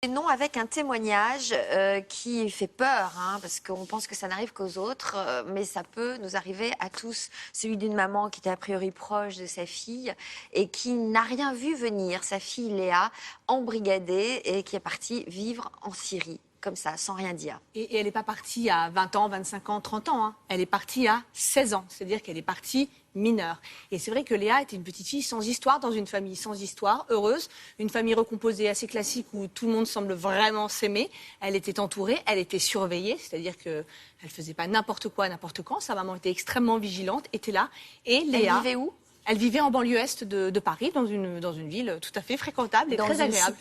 Non, avec un témoignage qui fait peur, hein, parce qu'on pense que ça n'arrive qu'aux autres, mais ça peut nous arriver à tous. Celui d'une maman qui était a priori proche de sa fille et qui n'a rien vu venir. Sa fille Léa, embrigadée et qui est partie vivre en Syrie, comme ça, sans rien dire. Et elle n'est pas partie à 20 ans, 25 ans, 30 ans. Hein. Elle est partie à 16 ans, c'est-à-dire qu'elle est partie mineure. Et c'est vrai que Léa était une petite fille sans histoire, dans une famille sans histoire, heureuse, une famille recomposée assez classique où tout le monde semble vraiment s'aimer. Elle était entourée, elle était surveillée, c'est-à-dire qu'elle ne faisait pas n'importe quoi, n'importe quand. Sa maman était extrêmement vigilante, était là. Et Léa... Elle vivait où ? Elle vivait en banlieue est de Paris, dans une ville tout à fait fréquentable et très agréable.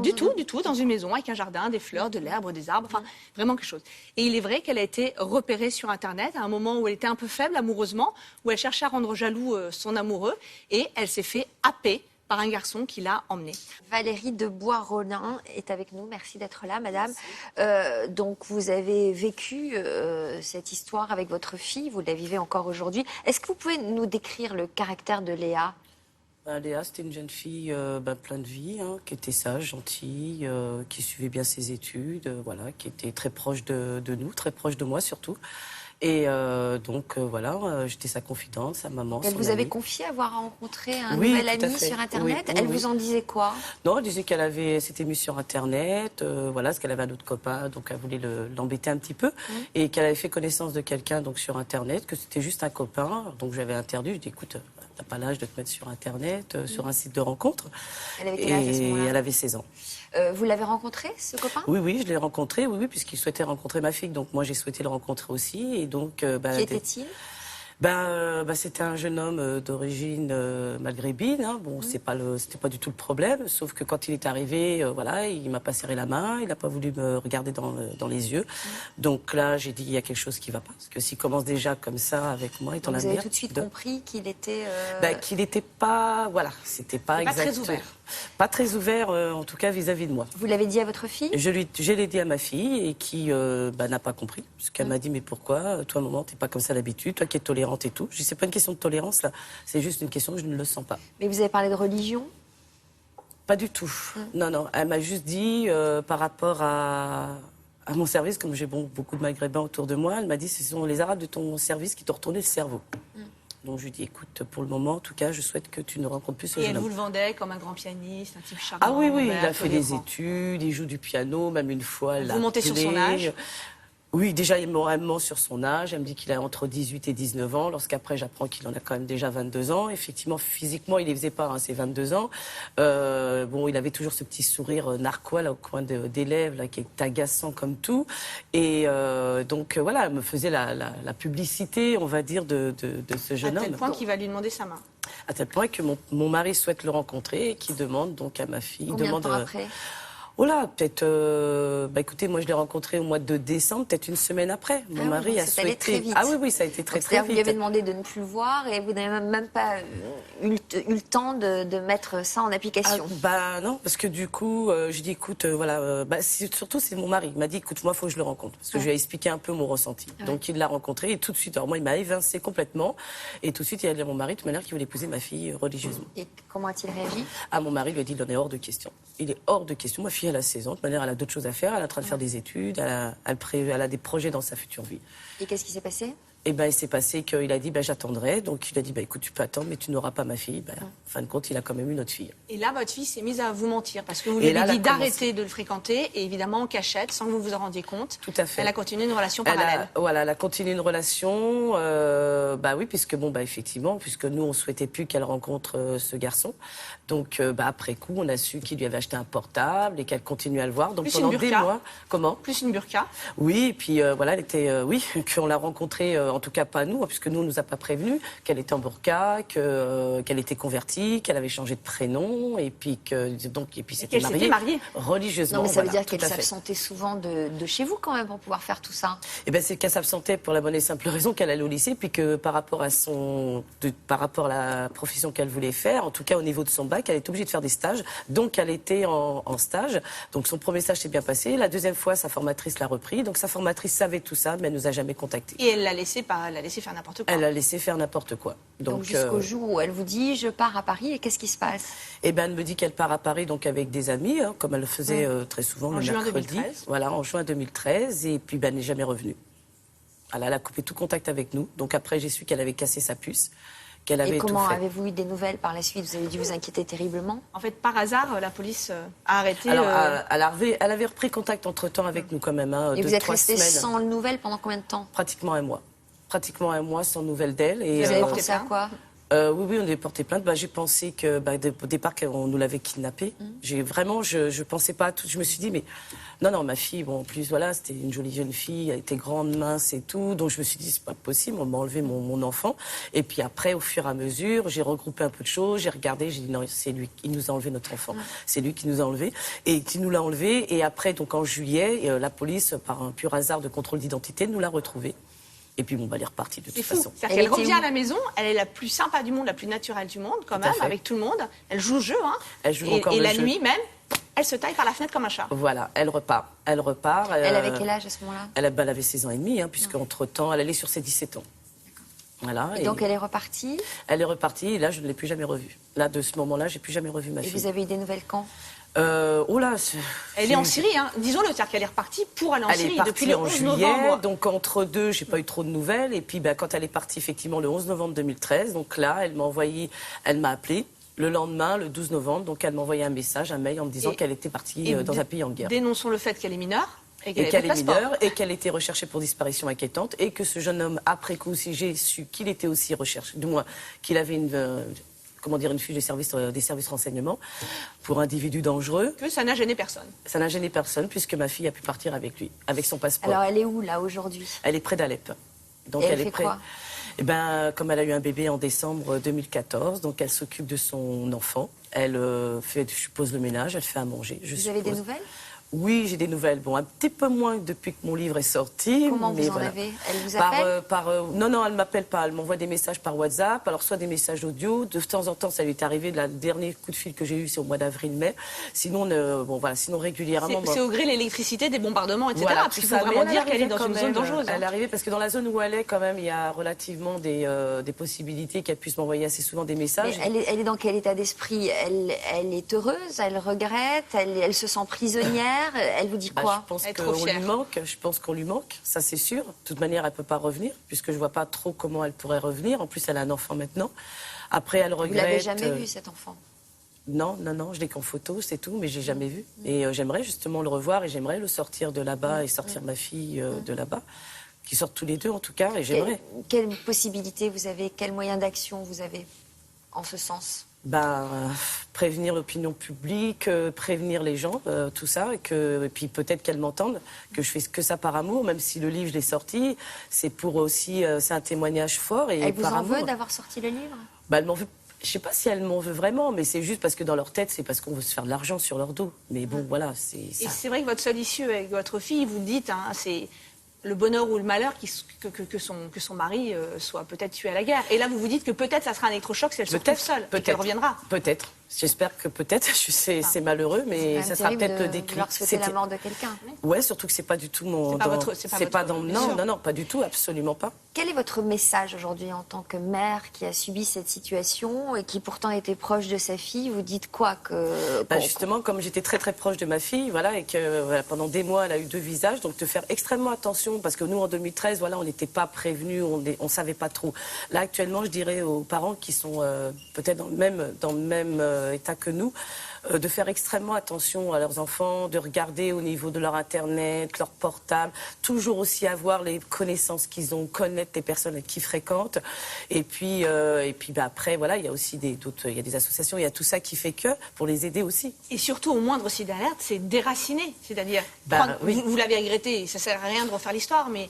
Du tout, dans une maison avec un jardin, des fleurs, de l'herbe, des arbres, enfin vraiment quelque chose. Et il est vrai qu'elle a été repérée sur Internet à un moment où elle était un peu faible amoureusement, où elle cherchait à rendre jaloux son amoureux et elle s'est fait happer par un garçon qui l'a emmenée. Valérie de Bois-Rolin est avec nous. Merci d'être là, madame. Donc, vous avez vécu cette histoire avec votre fille. Vous la vivez encore aujourd'hui. Est-ce que vous pouvez nous décrire le caractère de Léa ? Léa, c'était une jeune fille pleine de vie, hein, qui était sage, gentille, qui suivait bien ses études, voilà, qui était très proche de nous, très proche de moi surtout. Et donc voilà, j'étais sa confidente, sa maman. Elle vous avait confié avoir rencontré un nouvel ami sur Internet. Elle vous en disait quoi ? Non, elle disait qu'elle s'était mise sur Internet, voilà, parce qu'elle avait un autre copain, donc elle voulait l'embêter un petit peu, et qu'elle avait fait connaissance de quelqu'un donc sur Internet, que c'était juste un copain. Donc j'avais interdit, je dis écoute, t'as pas l'âge de te mettre sur Internet, sur un site de rencontre. Elle avait quel âge à ce moment-là ? Elle avait 16 ans. Vous l'avez rencontré, ce copain ? Oui, je l'ai rencontré, oui, puisqu'il souhaitait rencontrer ma fille. Donc moi, j'ai souhaité le rencontrer aussi. Et donc, qui était-il ? C'était un jeune homme d'origine maghrébine. Hein. Bon, c'était pas du tout le problème. Sauf que quand il est arrivé, voilà, il m'a pas serré la main, il n'a pas voulu me regarder dans les yeux. Donc là, j'ai dit il y a quelque chose qui va pas, parce que s'il commence déjà comme ça avec moi, étant la mère. Vous avez tout de suite compris qu'il était. Qu'il n'était pas, voilà, c'était pas exact. Pas très ouvert. Pas très ouvert, en tout cas vis-à-vis de moi. Vous l'avez dit à votre fille ? Je l'ai dit à ma fille et qui n'a pas compris. Parce qu'elle m'a dit, mais pourquoi, toi, maman, t'es pas comme ça d'habitude, toi qui es tolérante et tout. Je dis, c'est pas une question de tolérance, là. C'est juste une question que je ne le sens pas. Mais vous avez parlé de religion ? Pas du tout. Non. Elle m'a juste dit, par rapport à mon service, comme j'ai beaucoup de Maghrébins autour de moi, elle m'a dit, ce sont les Arabes de ton service qui t'ont retourné le cerveau. Donc je lui dis, écoute, pour le moment, en tout cas, je souhaite que tu ne rencontres plus ce jeune homme. Et elle vous le vendait comme un grand pianiste, un type charmant. Ah oui, il a fait des études, il joue du piano, même une fois. Vous montez sur son âge ? Oui, déjà, il me ment sur son âge. Elle me dit qu'il a entre 18 et 19 ans. Lorsqu'après, j'apprends qu'il en a quand même déjà 22 ans. Effectivement, physiquement, il les faisait pas, ses 22 ans. Il avait toujours ce petit sourire narquois, là, au coin des lèvres, là, qui est agaçant comme tout. Et donc, voilà, elle me faisait la publicité, on va dire, de ce jeune homme. À tel point qu'il va lui demander sa main. À tel point que mon mari souhaite le rencontrer et qui demande donc à ma fille... Combien de temps après ? Oh là, peut-être... écoutez, moi, je l'ai rencontré au mois de décembre, peut-être une semaine après. Mon mari a souhaité... allé très vite. Ah oui, ça a été très vite. Vous lui avez demandé de ne plus le voir et vous n'avez même pas eu le temps de mettre ça en application. Non, parce que du coup, je dis, écoute, surtout, c'est mon mari. Il m'a dit, écoute, moi, il faut que je le rencontre. Parce que je lui ai expliqué un peu mon ressenti. Donc, il l'a rencontré et tout de suite, alors moi, il m'a évincé complètement. Et tout de suite, il a dit à mon mari, de toute manière, qu'il voulait épouser ma fille religieusement. Et comment a-t-il réagi ? Mon mari lui a dit, il en est hors de question. Il est hors de question. Ma fille, elle a 16 ans. De toute manière, elle a d'autres choses à faire. Elle est en train de faire des études. Elle a des projets dans sa future vie. Et qu'est-ce qui s'est passé ? Il s'est passé qu'il a dit, j'attendrai. Donc, il a dit, écoute, tu peux attendre, mais tu n'auras pas ma fille. En fin de compte, il a quand même eu notre fille. Et là, votre fille s'est mise à vous mentir, parce que vous lui avez dit d'arrêter de le fréquenter, et évidemment, en cachette, sans que vous vous en rendiez compte. Tout à fait. Elle a continué une relation parallèle. Elle a continué une relation, oui, puisque, effectivement, puisque nous, on souhaitait plus qu'elle rencontre ce garçon. Donc, après coup, on a su qu'il lui avait acheté un portable et qu'elle continuait à le voir. Donc, plus pendant une burqa. des mois. Comment ? Plus une burqa. Oui, et puis, elle était, qu'on l'a rencontrée, en tout cas pas nous, puisque nous, on nous a pas prévenu qu'elle était en burqa, qu'elle était convertie, qu'elle avait changé de prénom, et puis c'était mariée religieusement. Non, mais ça veut dire qu'elle s'absentait souvent de chez vous quand même pour pouvoir faire tout ça. C'est qu'elle s'absentait pour la bonne et simple raison qu'elle allait au lycée, puis que par rapport à la profession qu'elle voulait faire, en tout cas au niveau de son bac, elle était obligée de faire des stages. Donc elle était en stage. Donc son premier stage s'est bien passé. La deuxième fois, sa formatrice l'a repris. Donc sa formatrice savait tout ça, mais elle nous a jamais contactés. Et elle l'a laissé elle a laissé faire n'importe quoi. Elle a laissé faire n'importe quoi. Donc jusqu'au jour où elle vous dit, je pars à Paris, et qu'est-ce qui se passe? Eh ben, elle me dit qu'elle part à Paris donc avec des amis, hein, comme elle le faisait très souvent En le juin mercredi. 2013. Voilà, en juin 2013. Et puis, ben, elle n'est jamais revenue. Elle a coupé tout contact avec nous. Donc après, j'ai su qu'elle avait cassé sa puce, qu'elle avait Et tout comment fait. avez-vous eu des nouvelles par la suite? Vous avez dû vous inquiéter terriblement? En fait, par hasard, la police a arrêté... Alors, elle avait repris contact entre-temps avec nous quand même, hein, Et vous êtes 2-3 resté semaines. sans nouvelles pendant combien de temps? Pratiquement un mois. Pratiquement un mois sans nouvelles d'elle. Et, Vous Vous avez porté pensé à plainte? quoi? oui, on avait porté plainte. J'ai pensé que, au départ, qu'on nous l'avait kidnappée. Je pensais pas à tout. Je me suis dit, mais non, ma fille, bon, en plus, voilà, c'était une jolie jeune fille, elle était grande, mince et tout. Donc, je me suis dit, c'est pas possible, on m'a enlevé mon enfant. Et puis après, au fur et à mesure, j'ai regroupé un peu de choses, j'ai regardé, j'ai dit, non, c'est lui qui nous a enlevé notre enfant. C'est lui qui nous a enlevé et qui nous l'a enlevé. Et après, donc, en juillet, la police, par un pur hasard de contrôle d'identité, nous l'a retrouvé. Et puis, bon, elle est repartie de C'est toute fou. façon. C'est-à-dire qu'elle était revient où à la maison, elle est la plus sympa du monde, la plus naturelle du monde, quand Tout à même, fait. avec tout le monde. Elle joue le jeu, hein. Elle joue Et, encore et le la jeu. nuit même, elle se taille par la fenêtre comme un chat. Voilà, elle repart. Elle repart. Elle avait quel âge à ce moment-là? Elle avait 16 ans et demi, hein, puisque entre-temps, elle allait sur ses 17 ans. Voilà. Et donc elle est repartie? Elle est repartie et là, je ne l'ai plus jamais revue. Là, de ce moment-là, j'ai plus jamais revu ma Et fille. vous avez eu des nouvelles quand? Oh là, Elle est en Syrie, hein. Disons-le, c'est-à-dire qu'elle est repartie pour aller en Elle Syrie est depuis partie le en 11 juillet, novembre. donc entre deux, j'ai pas eu trop de nouvelles. Et puis, quand elle est partie effectivement le 11 novembre 2013, donc là, elle m'a appelé le lendemain, le 12 novembre. Donc, elle m'a envoyé un message, un mail en me disant Et- qu'elle était partie dans un pays en guerre. Dénonçons le fait qu'elle est mineure et Et qu'elle qu'elle est est passeport. mineure et qu'elle était recherchée pour disparition inquiétante et que ce jeune homme, après coup aussi, j'ai su qu'il était aussi recherché, du moins qu'il avait une fiche des services renseignements pour individu dangereux. Que ça n'a gêné personne. Ça n'a gêné personne puisque ma fille a pu partir avec lui, avec son passeport. Alors elle est où là aujourd'hui? Elle est près d'Alep. Donc Et elle est fait près. quoi? Eh ben, comme elle a eu un bébé en décembre 2014, donc elle s'occupe de son enfant. Elle fait, je suppose, le ménage, elle fait à manger. Vous avez des nouvelles? Oui, j'ai des nouvelles. Bon, un petit peu moins depuis que mon livre est sorti. Comment mais vous en voilà. avez? Elle vous appelle? Non, elle ne m'appelle pas. Elle m'envoie des messages par WhatsApp. Alors, soit des messages audio. De temps en temps, ça lui est arrivé. Le dernier coup de fil que j'ai eu, c'est au mois d'avril-mai. Sinon, sinon régulièrement. C'est au gré de l'électricité, des bombardements, etc. Voilà, parce tout qu'il faut ça. vraiment Mais dire qu'elle est dans quand une zone même, dangereuse. Elle est arrivée parce que dans la zone où elle est, quand même, il y a relativement des possibilités qu'elle puisse m'envoyer assez souvent des messages. Mais elle est dans quel état d'esprit? Elle est heureuse? Elle regrette? Elle se sent prisonnière? Elle vous dit quoi? Je pense Elle est qu'on trop lui fière. manque. Je pense qu'on lui manque, ça c'est sûr. De toute manière, elle peut pas revenir puisque je vois pas trop comment elle pourrait revenir. En plus, elle a un enfant maintenant. Après, elle Vous regrette. l'avez jamais vu cet enfant? Non, je l'ai qu'en photo, c'est tout, mais j'ai jamais vu. Et j'aimerais justement le revoir et j'aimerais le sortir de là-bas et sortir ma fille de là-bas, qu'ils sortent tous les deux en tout cas. Et j'aimerais. Quelle possibilité vous avez? Quel moyen d'action vous avez en ce sens? Prévenir l'opinion publique, prévenir les gens, tout ça, et puis peut-être qu'elles m'entendent, que je fais que ça par amour, même si le livre je l'ai sorti, c'est pour aussi, c'est un témoignage fort et Elle vous par en amour. veut d'avoir sorti le livre? Elle m'en veut. Je sais pas si elle m'en veut vraiment, mais c'est juste parce que dans leur tête, c'est parce qu'on veut se faire de l'argent sur leur dos. Mais bon, voilà, c'est Et ça. c'est vrai que votre seule issue avec votre fille, vous le dites, hein, c'est le bonheur ou le malheur que son mari soit peut-être tué à la guerre. Et là, vous vous dites que peut-être ça sera un électrochoc si elle se retrouve seule et qu'elle reviendra. Peut-être. J'espère que peut-être. C'est malheureux, mais ça sera peut-être le déclic. Vouloir souhaiter la mort de quelqu'un. Ouais, surtout que c'est pas du tout mon. C'est pas votre- c'est pas votre- bien sûr. Non, pas du tout, absolument pas. Quel est votre message aujourd'hui en tant que mère qui a subi cette situation et qui pourtant était proche de sa fille? Vous dites quoi que... Justement, comme j'étais très très proche de ma fille, voilà, et que pendant des mois, elle a eu deux visages, donc de faire extrêmement attention, parce que nous, en 2013, voilà, on n'était pas prévenus, on savait pas trop. Là, actuellement, je dirais aux parents qui sont peut-être dans le même état que nous, de faire extrêmement attention à leurs enfants, de regarder au niveau de leur Internet, leur portable, toujours aussi avoir les connaissances qu'ils ont, connaître les personnes qui fréquentent. Et puis après, voilà, il y a aussi il y a des associations, il y a tout ça qui fait que, pour les aider aussi. Et surtout, au moindre signe d'alerte, c'est déraciner. C'est-à-dire, Oui. vous l'avez regretté, ça ne sert à rien de refaire l'histoire, mais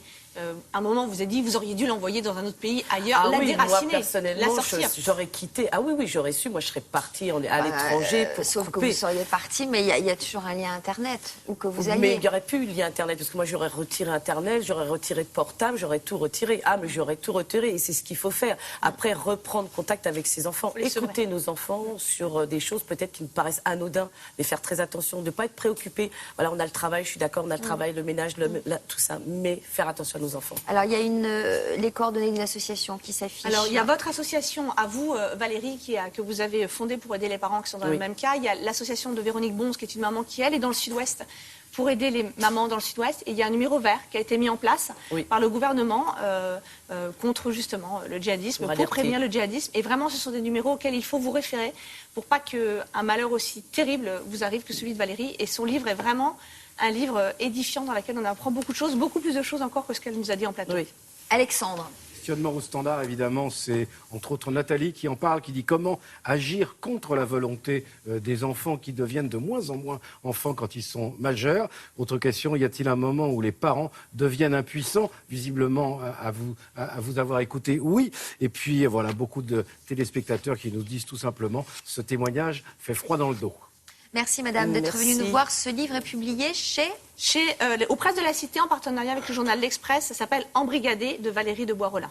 à un moment, vous avez dit, vous auriez dû l'envoyer dans un autre pays, ailleurs, Moi, déraciner, personnellement, la sortir. j'aurais quitté. Ah oui, j'aurais su. Moi, je serais partie à l'étranger. Sauver sûr que vous seriez parti, mais il y a toujours un lien Internet, ou que vous alliez. Mais il n'y aurait plus le lien Internet, parce que moi j'aurais retiré Internet, j'aurais retiré de portable, j'aurais tout retiré. Ah, mais j'aurais tout retiré, et c'est ce qu'il faut faire. Après, reprendre contact avec ses enfants, écouter nos enfants sur des choses peut-être qui nous paraissent anodines, mais faire très attention, de ne pas être préoccupé. Voilà, on a le travail, je suis d'accord, on a le travail, le ménage, tout ça, mais faire attention à nos enfants. Alors, il y a les coordonnées d'une association qui s'affichent. Alors, il y a votre association à vous, Valérie, que vous avez fondée pour aider les parents qui sont dans le même cas. Il y a l'association de Véronique Bonze, qui est une maman qui, elle, est dans le sud-ouest, pour aider les mamans dans le sud-ouest. Et il y a un numéro vert qui a été mis en place par le gouvernement contre, justement, le djihadisme, pour prévenir le djihadisme. Et vraiment, ce sont des numéros auxquels il faut vous référer pour pas qu'un malheur aussi terrible vous arrive que celui de Valérie. Et son livre est vraiment un livre édifiant dans lequel on apprend beaucoup de choses, beaucoup plus de choses encore que ce qu'elle nous a dit en plateau. Oui. Alexandre. Questionnement au standard, évidemment, c'est entre autres Nathalie qui en parle, qui dit comment agir contre la volonté des enfants qui deviennent de moins en moins enfants quand ils sont majeurs. Autre question, y a-t-il un moment où les parents deviennent impuissants? Visiblement, à vous avoir écouté, oui. Et puis, voilà, beaucoup de téléspectateurs qui nous disent tout simplement, ce témoignage fait froid dans le dos. Merci madame d'être venue nous voir. Ce livre est publié aux Presses de la Cité en partenariat avec le journal L'Express. Ça s'appelle Embrigadé de Valérie de Bois-Rolin.